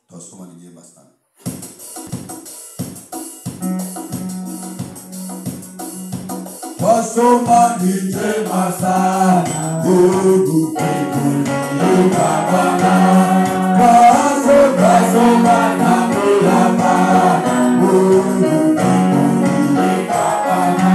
Tasoma ni jema sana. Tasoma ni jema sana. Mungu mbinguni Baba. Tasoma na kulamba. Mungu mbinguni Baba.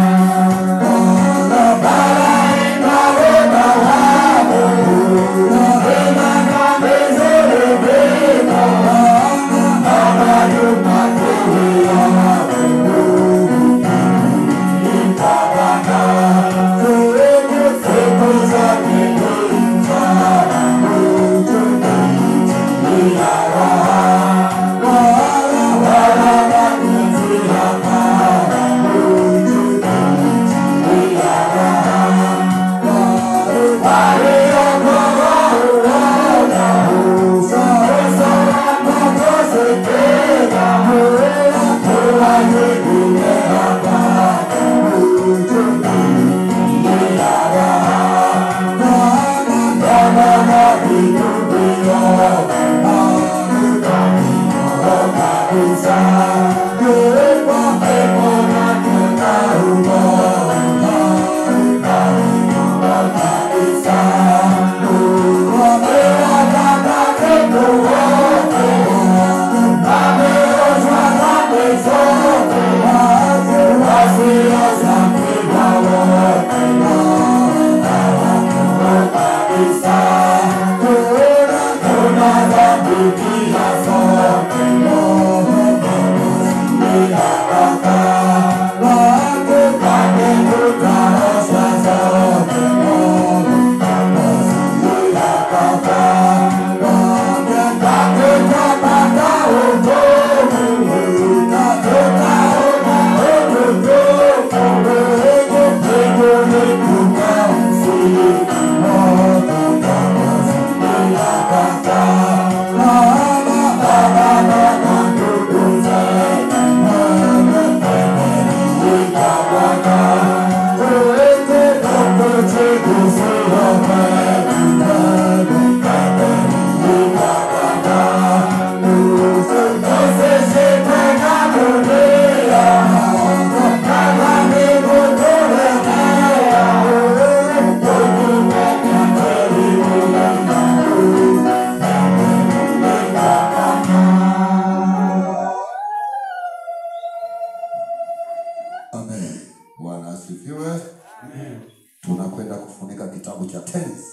Tunakwenda kufunika kitabu cha tenzi.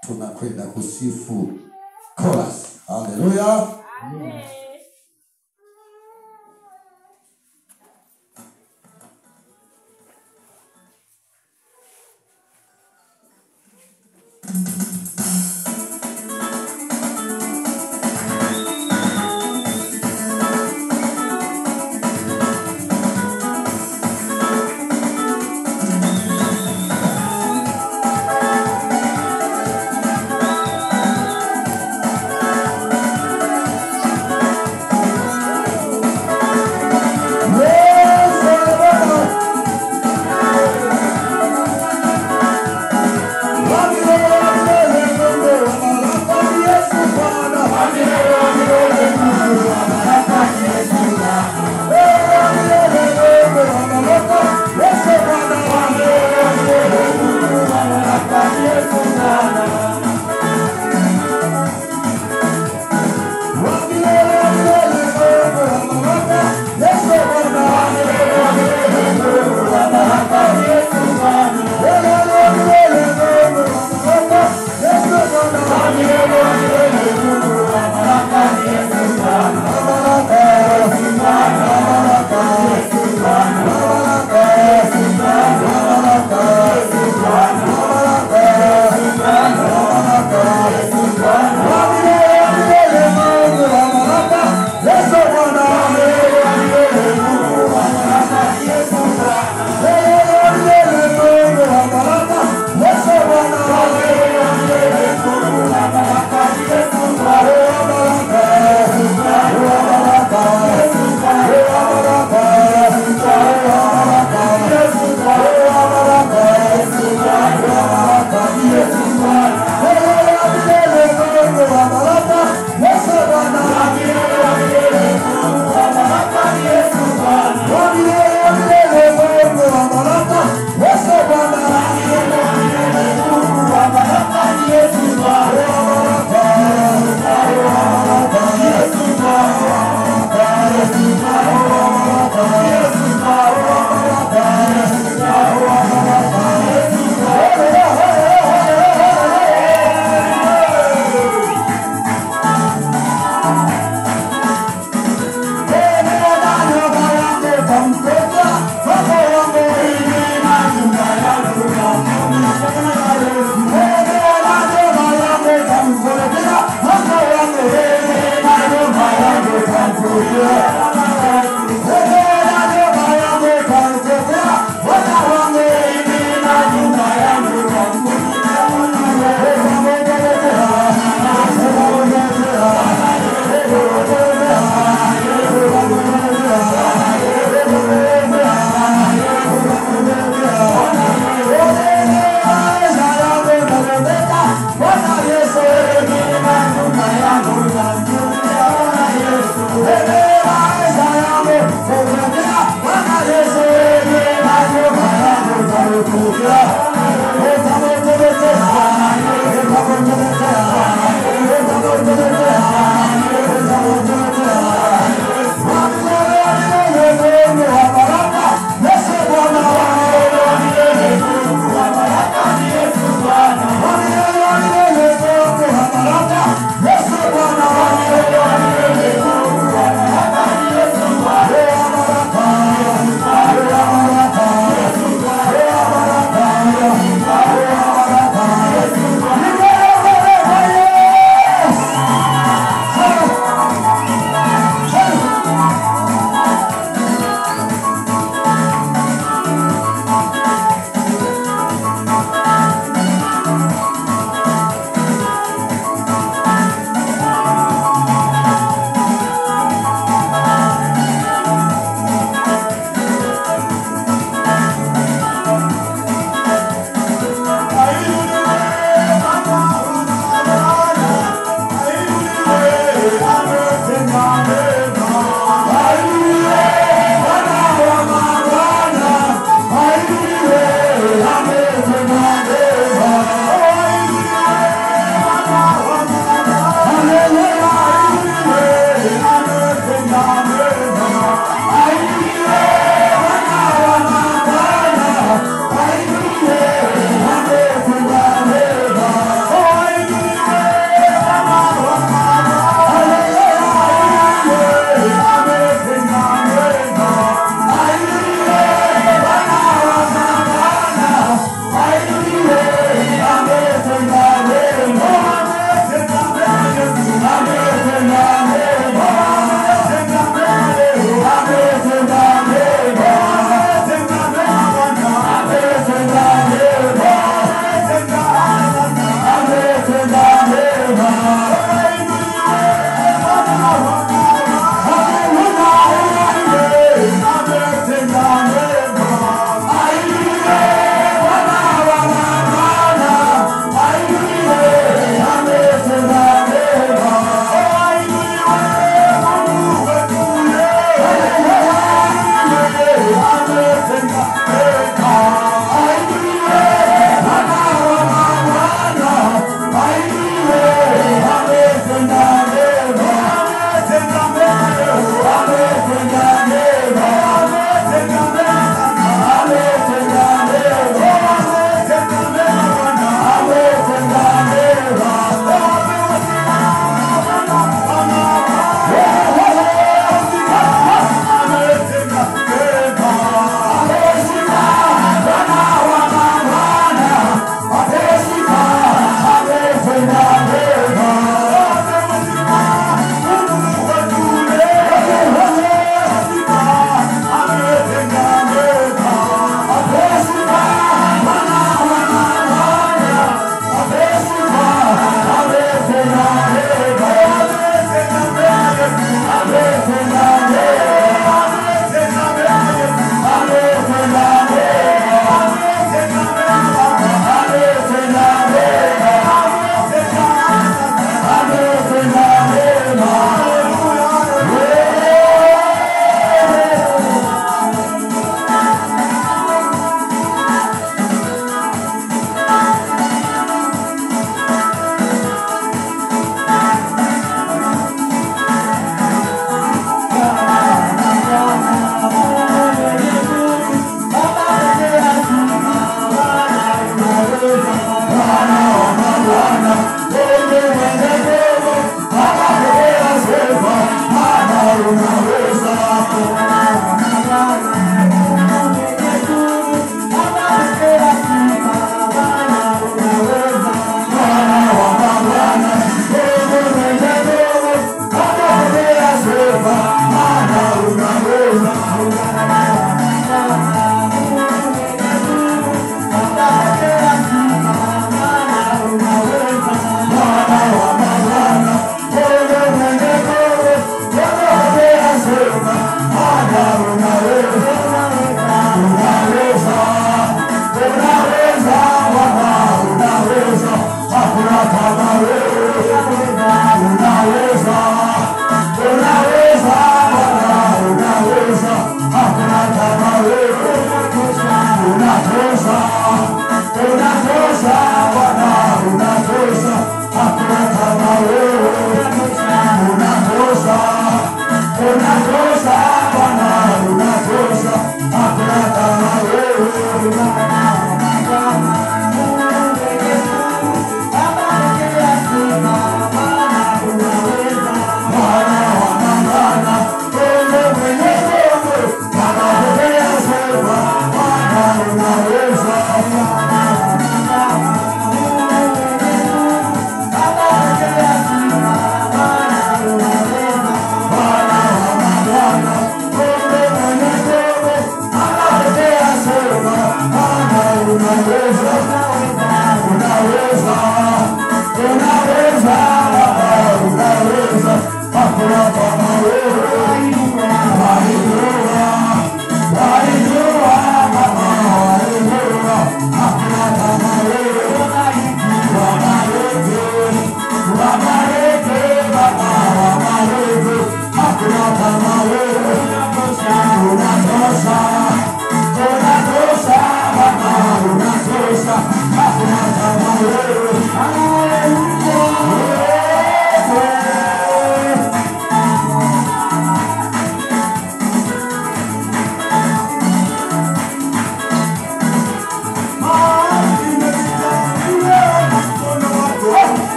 Tunakwenda kusifu chorus. Haleluya. Amen.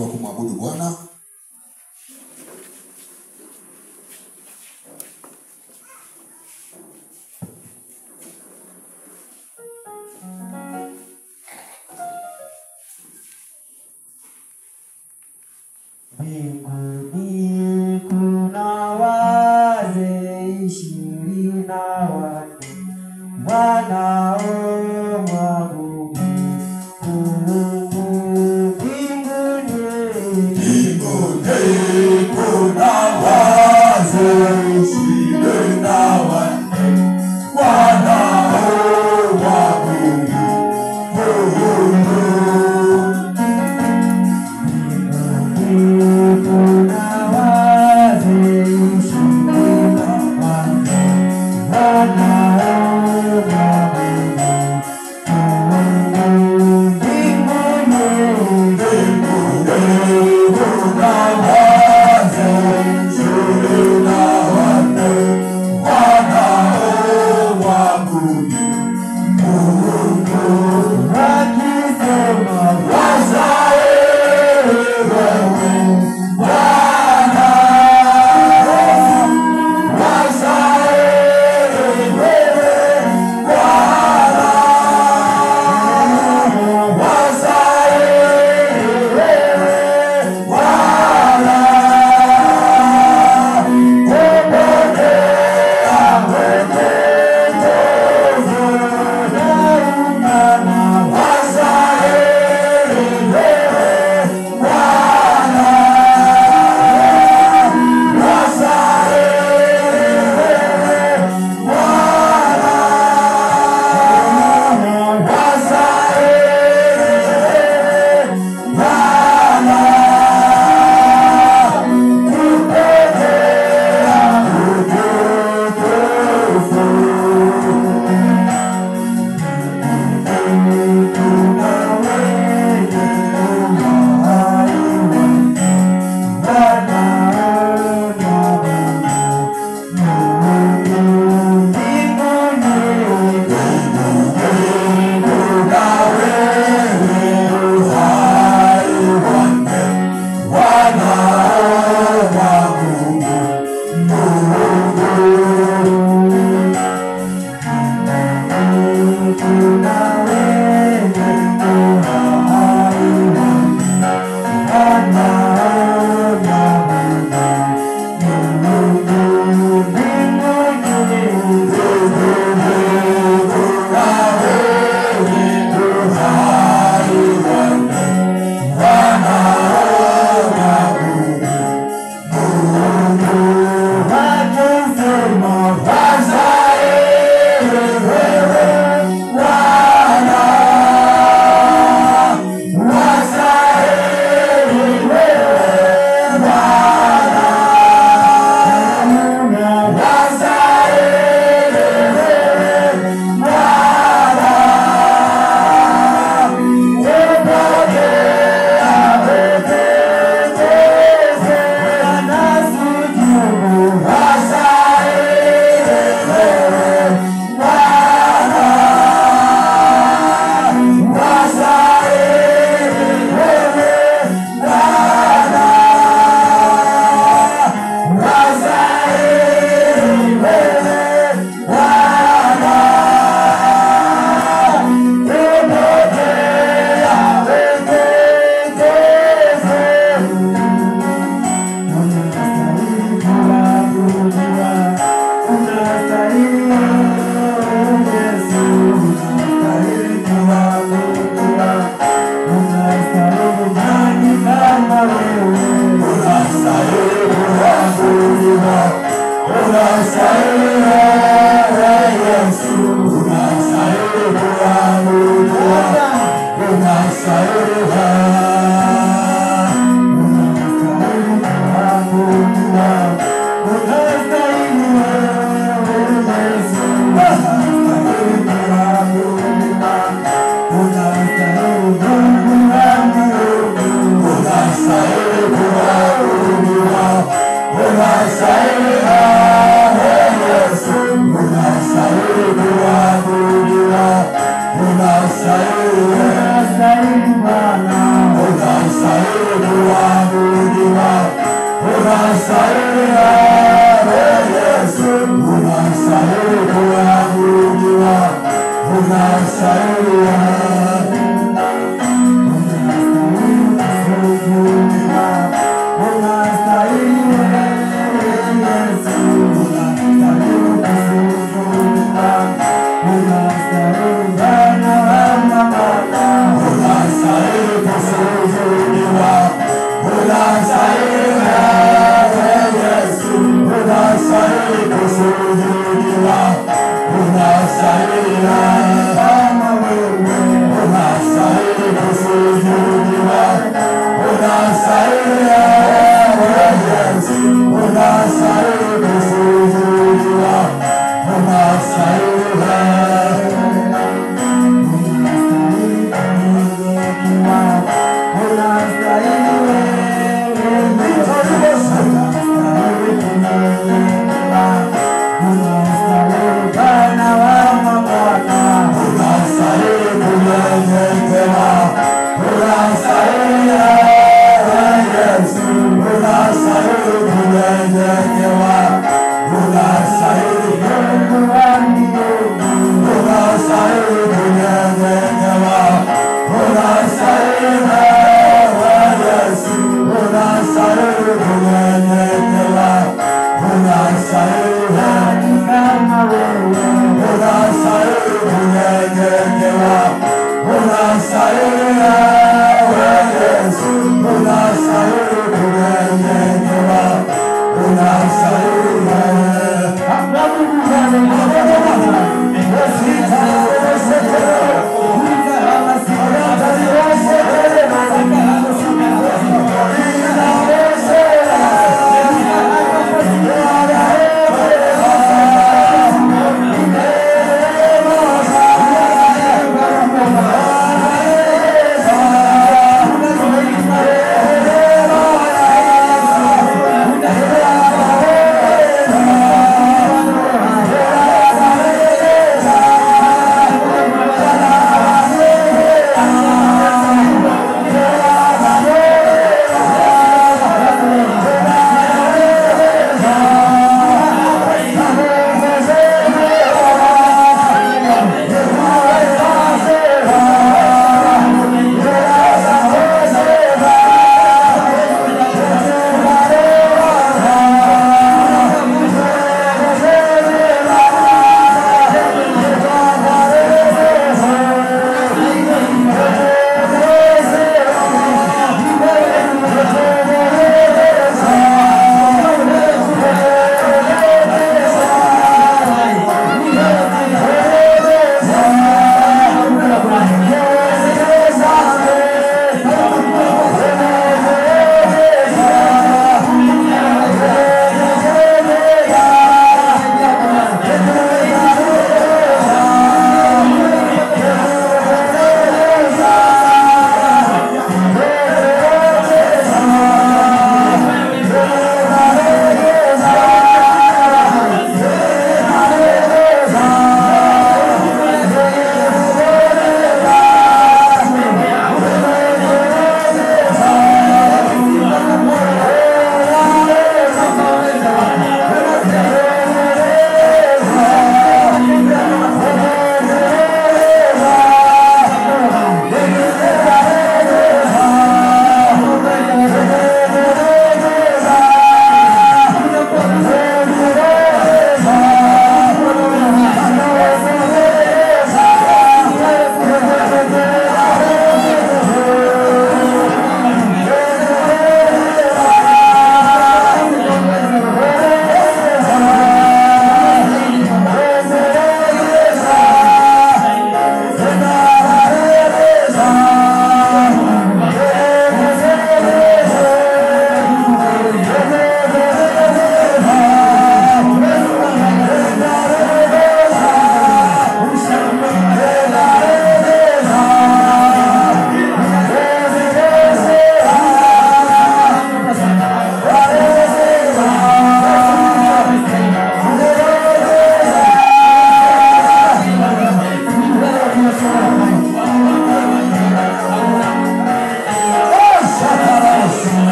wakati wa kumwabudu Bwana. Mbinguni kuna wazee 24 wanaomwabudu Mungu. Mbinguni kuna wazee 24 wanaomwabudu Mungu.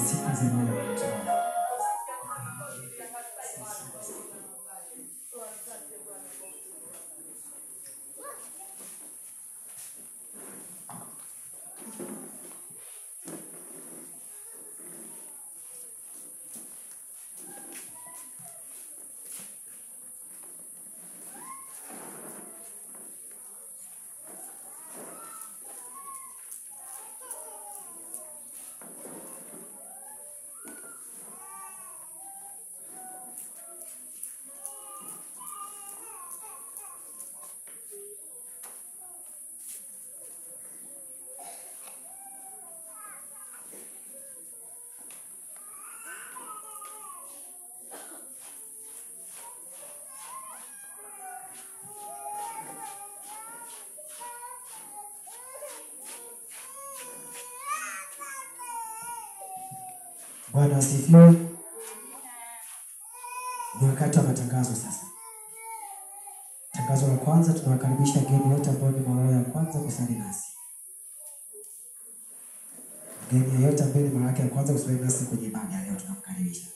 sifa za Mungu. Bwana asifiwe. Ni wakati wa matangazo sasa. Tangazo la kwanza, tunawakaribisha wageni wote ambao ni mara ya kwanza kusali nasi. Mgeni yeyote ambaye ni mara yake ya kwanza kusali nasi kwenye ibada leo tunamkaribisha.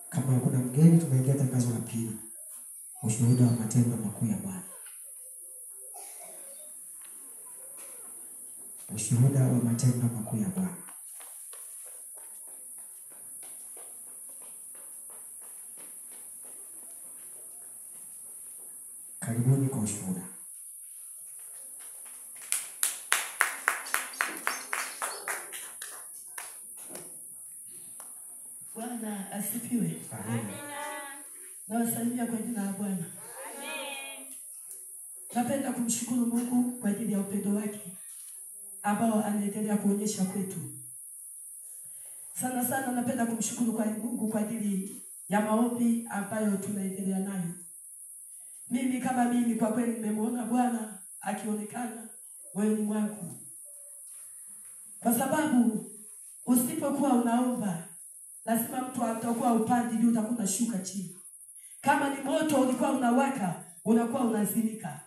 Kama hakuna mgeni, tunaingia tangazo la pili. Ushuhuda wa matendo makuu ya Bwana. Ushuhuda wa matendo makuu ya Bwana. Karibuni kwa ushuhuda. Bwana asifiwe. Amina. Nawasalimia kwa jina la Bwana. Napenda kumshukuru Mungu kwa ajili ya upendo wake ambao anaendelea kuonyesha kwetu. Sana sana napenda kumshukuru kwa Mungu kwa ajili ya maombi ambayo tunaendelea nayo. Mimi kama mimi kwa kweli nimemwona Bwana akionekana moyoni mwangu. Kwa sababu usipokuwa unaomba, lazima mtu atakuwa upande juu, utakuwa shuka chini. Kama ni moto ulikuwa unawaka, unakuwa unazimika.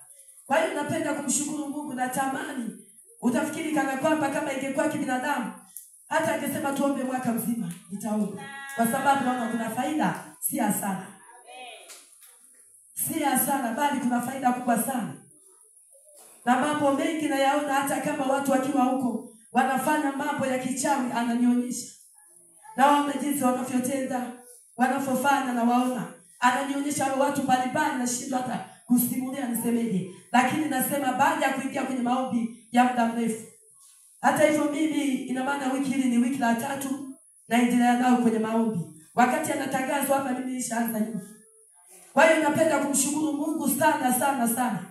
Kwa hiyo napenda kumshukuru Mungu. Na tamani utafikiri kana kwamba kama ingekuwa kibinadamu hata angesema tuombe mwaka mzima, nitaomba. Kwa sababu naona kuna faida, si hasara. Si hasara, bali kuna faida kubwa sana. Na mambo mengi nayaona, hata kama watu wakiwa huko wanafanya mambo ya kichawi, ananionyesha. Naona jinsi wanavyotenda, wanavyofanya na waona. Ananionyesha watu mbalimbali, na shida hata kusimulia nisemeje. Lakini nasema baada ya kuingia kwenye maombi ya muda mrefu. Hata hivyo mimi ina maana wiki hili ni wiki la 3 naendelea nao kwenye maombi. Wakati anatangazwa hapa mimi nishaanza nyuma. Kwa hiyo napenda kumshukuru Mungu sana sana sana.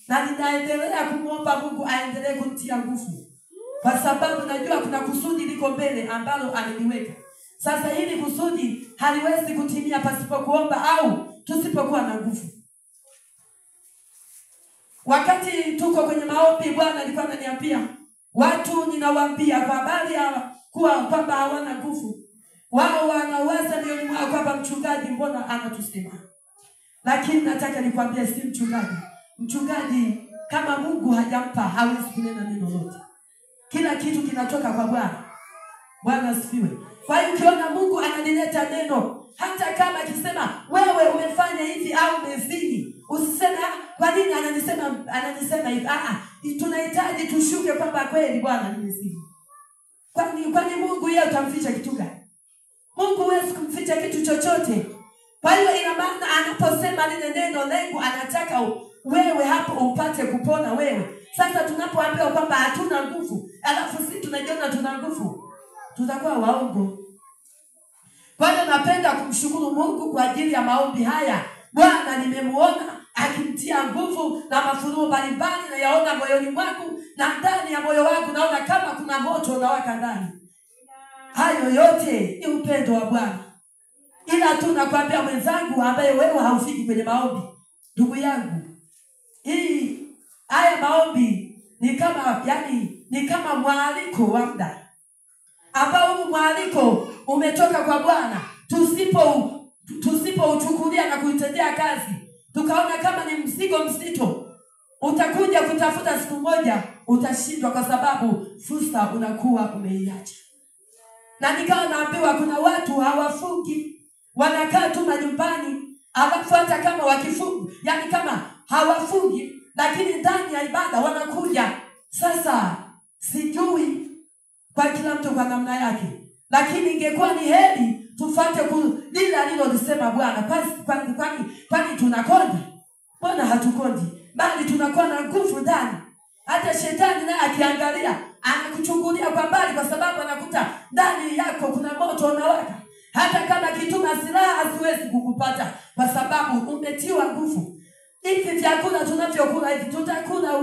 Na ninaendelea kumuomba Mungu aendelee kunitia nguvu. Kwa sababu najua kuna kusudi liko mbele ambalo ameniweka. Sasa hili kusudi haliwezi kutimia pasipo kuomba au tusipokuwa na nguvu. Wakati tuko kwenye maombi, Bwana alikuwa ananiambia watu, ninawaambia kwa habari ya kuwa kwamba hawana nguvu. Wao wanawaza moyoni mwao kwamba mchungaji mbona anatusema. Lakini nataka nikwambie si mchungaji. Mchungaji kama Mungu hajampa hawezi kunena neno lolote. Kila kitu kinatoka kwa Bwana. Bwana asifiwe. Kwa hiyo ukiona Mungu analileta neno, hata kama akisema wewe umefanya hivi au umezini, usiseme kwa nini ananisema hivi. Tunahitaji tushuke kwamba kweli Bwana nimezini. Kwani Mungu yeye utamficha kitu gani? Mungu huwezi kumficha kitu chochote. Kwa hiyo ina maana anaposema lile neno, lengo anataka wewe hapo upate kupona wewe. Sasa tunapoambiwa kwamba hatuna nguvu, alafu sisi tunajiona tuna nguvu, tutakuwa waongo. Kwa hiyo napenda kumshukuru Mungu kwa ajili ya maombi haya. Bwana nimemuona akimtia nguvu na mafunuo mbalimbali, na yaona moyoni mwangu na ndani ya moyo wangu naona kama kuna moto unawaka ndani. Hayo yote ni upendo wa Bwana. Ila tu nakwambia mwenzangu ambaye wewe haufiki kwenye maombi, ndugu yangu, haya maombi ni kama mwaliko wa muda ambao huu mwaliko umetoka kwa Bwana. Tusipo uchukulia na kuitendea kazi, tukaona kama ni mzigo mzito, utakuja kutafuta siku moja utashindwa, kwa sababu fursa unakuwa umeiacha. Na nikawa naambiwa kuna watu hawafungi, wanakaa tu majumbani, alafu hata kama wakifunga, yani kama hawafungi lakini ndani ya ibada wanakuja. Sasa sijui kwa kila mtu kwa namna yake, lakini ingekuwa ni heri tufuate lile alilolisema Bwana. Kwani tunakondi? Mbona hatukondi? Bali tunakuwa na nguvu ndani. Hata shetani naye akiangalia anakuchungulia kwa mbali, kwa sababu anakuta ndani yako kuna moto unawaka. Hata kama kituma silaha haziwezi kukupata, kwa sababu umetiwa nguvu. Hivi vyakula tunavyokula hivi tutakula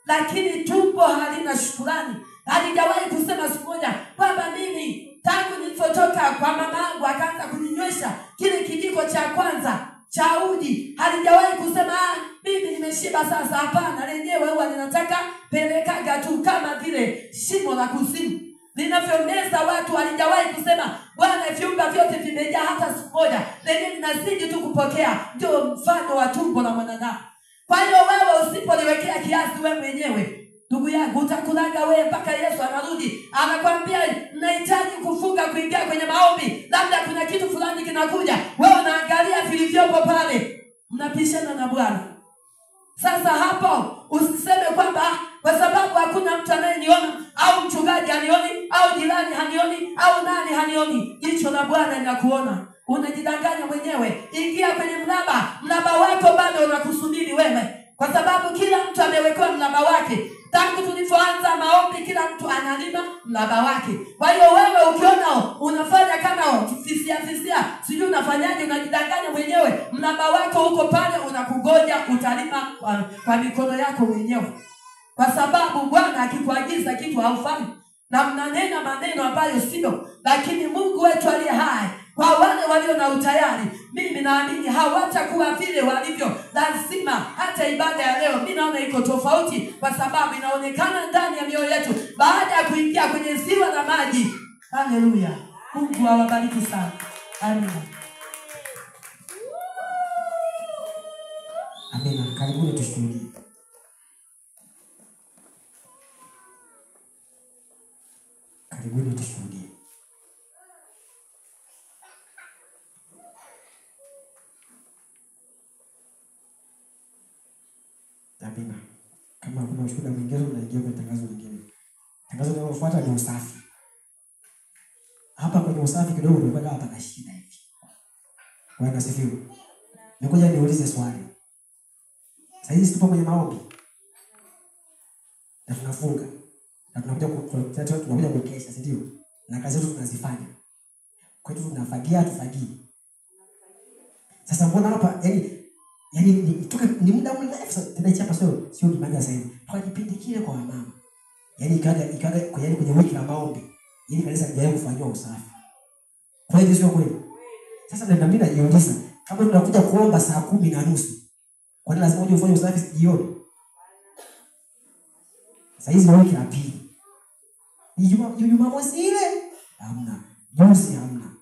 lakini tumbo halina shukrani. Halijawahi kusema siku moja kwamba mimi tangu nilipotoka kwa mamangu akaanza kuninywesha kile kijiko cha kwanza cha uji, halijawahi kusema mimi nimeshiba sasa. Hapana, lenyewe huwa linataka pelekaga tu, kama vile shimo la kuzimu linavyomeza watu. Halijawahi kusema Bwana viumba vyote vimejaa, hata siku moja lenyewe linazidi tu kupokea. Ndio mfano wa tumbo la mwanadamu. Kwa hiyo wewe usipoliwekea kiasi wewe mwenyewe, ndugu yangu, utakulaga wewe mpaka Yesu anarudi anakuambia nahitaji kufunga kuingia kwenye maombi, labda kuna kitu fulani kinakuja, wewe unaangalia vilivyopo pale, mnapishana na Bwana. Sasa hapo usiseme kwamba kwa sababu hakuna mtu anayeniona, au mchungaji hanioni, au jirani hanioni, au nani hanioni. Jicho la Bwana linakuona. Unajidanganya mwenyewe. Ingia kwenye mlaba wako bado unakusubiri wewe, kwa sababu kila mtu amewekewa mlaba wake. Tangu tulipoanza maombi kila mtu analima mlaba wake. Kwa hiyo wewe ukiona unafanya kama fisia, sijui unafanyaje, unajidanganya mwenyewe. Mlaba wako uko pale unakugoja, utalima kwa mikono yako mwenyewe. Kwa sababu Bwana akikuagiza kitu haufanyi, na mnanena maneno ambayo sio. Lakini Mungu wetu aliye hai, kwa wale walio na utayari, mimi naamini hawatakuwa vile walivyo. Lazima hata ibada ya leo mimi naona iko tofauti, kwa sababu inaonekana ndani ya mioyo yetu baada ya kuingia kwenye ziwa la maji. Haleluya. Mungu awabariki sana. Amina. Amina. Karibuni tushuhudie. Karibuni tushuhudie. Amina. Kama kuna ushuhuda mwingine unaingia kwenye tangazo lingine. Tangazo linalofuata ni usafi. Hapa kwenye usafi kidogo tulipata hapa na shida hivi. Bwana asifiwe. Nikuja niulize swali. Sasa hizi tupo kwenye maombi. Na tunafunga. Na tunakuja kukesha, si ndio? Na kazi zetu tunazifanya. Kwa hiyo tunafagia tufagii. Sasa mbona hapa yani ni muda mrefu sasa tena hapa sio kimanja sasa hivi. Kwa kipindi kile kwa mama. Yani ikaga kwenye wiki la maombi. Ili kanisa lijaye kufanywa usafi. Kwa hiyo sio kweli. Sasa ndio mimi najiuliza, kama tunakuja kuomba saa 10:30, kwa nini lazima uje ufanye usafi jioni? Sasa hizi wiki la pili. Jumamosi ile hamna. Juzi hamna.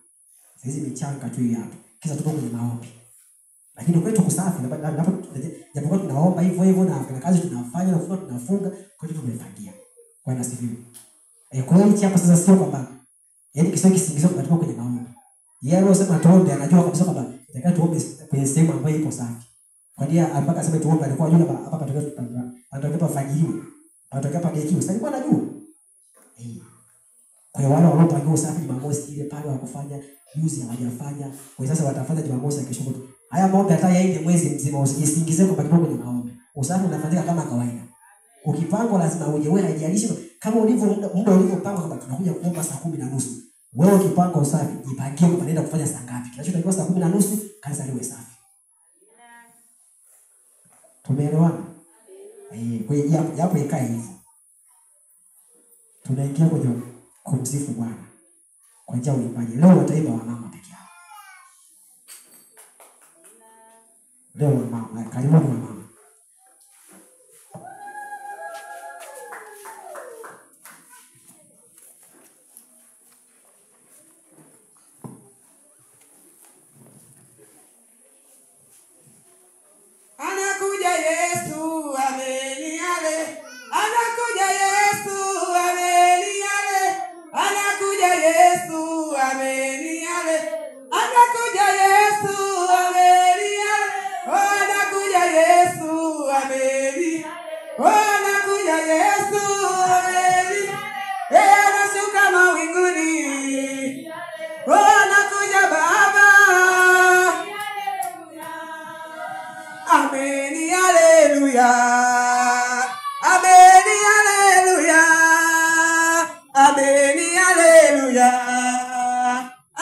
Sasa hizi michanga tu hapa. Kisa tuko kwenye maombi. Lakini kwetu kusafi na hapo japokuwa tunaomba hivyo na kuna kazi tunafanya na tunafunga, kwa hiyo tumefagia. Bwana asifiwe. Kwa hiyo hapa sasa sio kwamba yani kisio kisingizio tunatoka kwenye maombi. Yeye anasema tuombe, anajua kabisa kwamba nataka tuombe kwenye sehemu ambayo ipo safi. Kwa hiyo mpaka sema tuombe alikuwa anajua hapa patokea pafagiliwe. Patokea pagekiwe. Sasa alikuwa anajua. Kwa hiyo wale wanaopangia usafi Jumamosi ile pale wakufanya juzi hawajafanya. Kwa hiyo sasa watafanya Jumamosi kesho kutwa. Haya maombi hata yaende mwezi mzima, usijisingizie kwamba kidogo kwenye maombi. Usafi unafanyika kama kawaida. Ukipangwa lazima uje, wewe haijalishi kama ulivyo muda ulivyopanga kwamba tunakuja kuomba saa 10:30. Wewe ukipanga usafi, jipangie kwamba naenda kufanya saa ngapi. Kinachotakiwa saa 10:30 kanisa liwe safi. Tumeelewana? Kwa hiyo hapo ikae hivyo. Tunaingia kwenye kumsifu Bwana kwa njia ya uimbaji. Leo wataimba wamama peke yao. Leo wamama, karibuni wamama. Anakuja Yesu, Ameni, haleluya. Ameni, haleluya. Ameni, haleluya.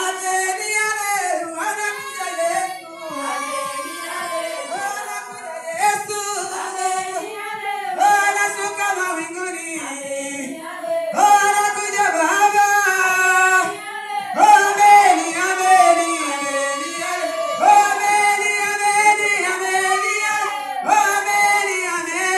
Ameni, haleluya. Anakuja Yesu. Ameni, haleluya. Anakuja Yesu. Ameni, haleluya. Anashuka mawinguni. Ameni, haleluya. Anakuja Baba. Ameni, ameni, ameni, ameni, ameni, ameni, ameni, ameni, ameni.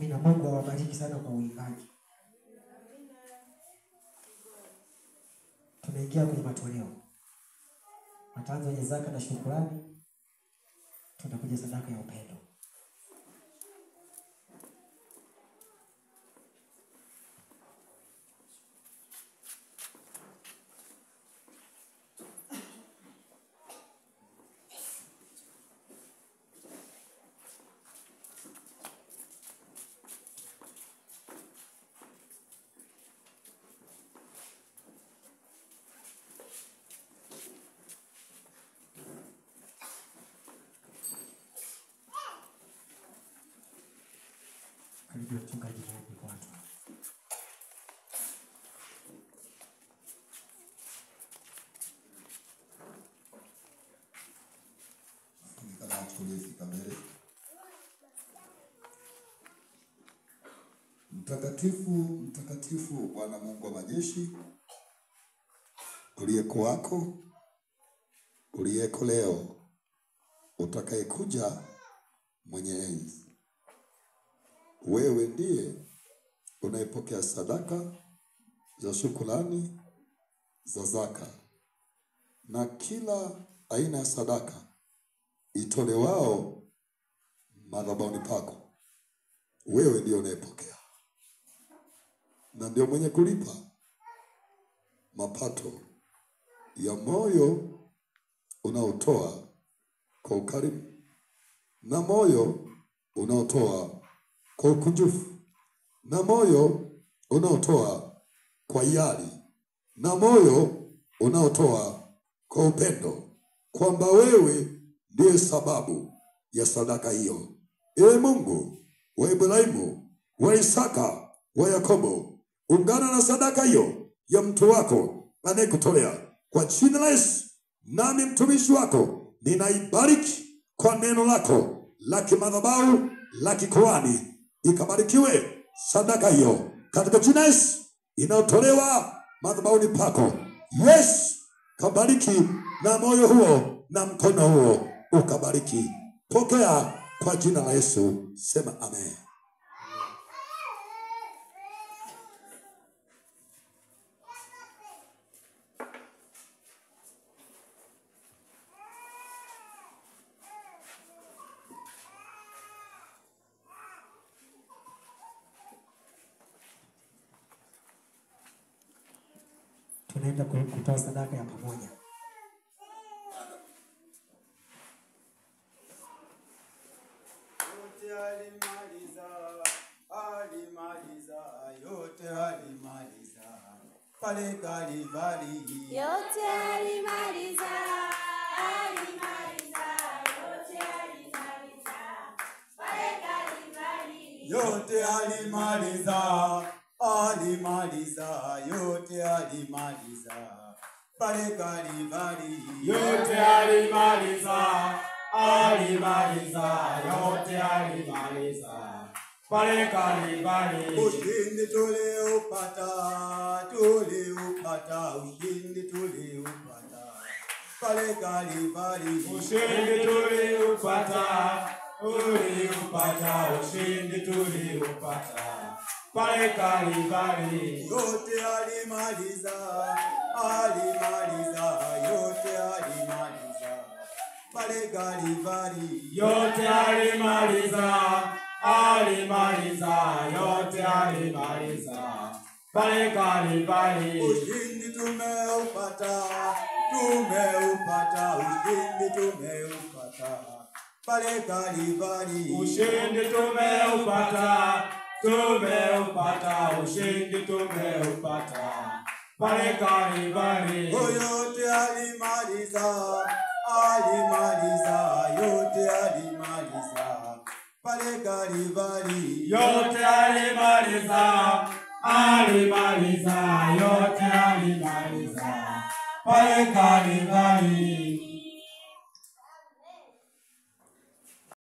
Amina. Mungu awabariki sana kwa uimbaji. Tunaingia kwenye matoleo. Mataanza wenye zaka na shukrani. Tunakuja sadaka ya upendo. Karibu mchungaji maombi kwa watu. Funika macho uliyefika mbele. Mtakatifu, mtakatifu Bwana Mungu wa majeshi, uliyeko wako, uliyeko leo, utakayekuja mwenye enzi. Wewe ndiye unayepokea sadaka za shukrani, za zaka, na kila aina ya sadaka itolewao madhabahuni pako. Wewe ndiye unayepokea na ndio mwenye kulipa mapato ya moyo unaotoa kwa ukarimu na moyo unaotoa kwa ukunjufu na moyo unaotoa kwa hiari na moyo unaotoa kwa upendo, kwamba wewe ndiye sababu ya sadaka hiyo. Ee Mungu wa Ibrahimu, wa Isaka, wa Yakobo, ungana na sadaka hiyo ya mtu wako anayekutolea kwa jina la Yesu. Nami mtumishi wako ninaibariki kwa neno lako la kimadhabahu la kikuhani. Ikabarikiwe sadaka hiyo katika jina la Yesu inayotolewa madhabahuni pako. Yesu, kabariki na moyo huo na mkono huo ukabariki. Pokea kwa jina la Yesu. Sema amen. Tunaenda kutoa sadaka ya pamoja. Yote alimaliza pale Kalvari. Yote alimaliza, yote alimaliza pale Kalvari. Yote alimaliza, yote alimaliza pale Kalvari. Yote alimaliza, yote alimaliza pale Kalvari. Ushindi tuliupata, ushindi tuliupata pale Kalvari. Ushindi tuliupata, ushindi tuliupata pale Kalvari. Yote alimaliza, yote alimaliza pale Kalvari. Yote alimaliza, yote alimaliza pale Kalvari. Ushindi tumeupata, ushindi tumeupata pale Kalvari. Ushindi tumeupata, ushindi tumeupata pale Kalvari. Yote alimaliza, yote alimaliza pale Kalvari. Yote alimaliza, yote alimaliza pale Kalvari.